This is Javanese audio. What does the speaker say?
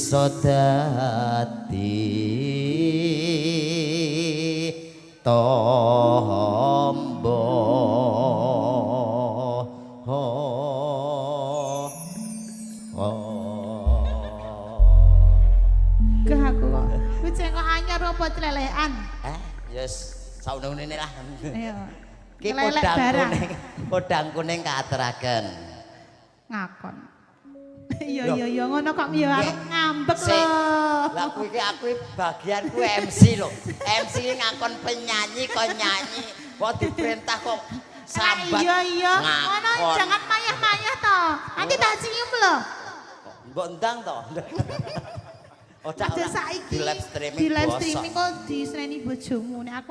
bisa dadi tombo Gak aku kok. Kuwi cengkok anyar apa celelekan? Yes, saunune lah. Ayo. Ki Kelelek podang barang. kuning, podang kuning kaaturaken. Ngakon. Iya ngono kok yo aku ngambek Sik. lho. Lah kuwi ki aku bagianku MC lho. MC ki ngakon penyanyi kok nyanyi. Kok diperintah kok sambat. Iya. Ngono jangan mayah-mayah to. Nanti tak cium lho. Mbok ndang to. Aja saiki di live streaming di live streaming kok diseneni bojomu nek aku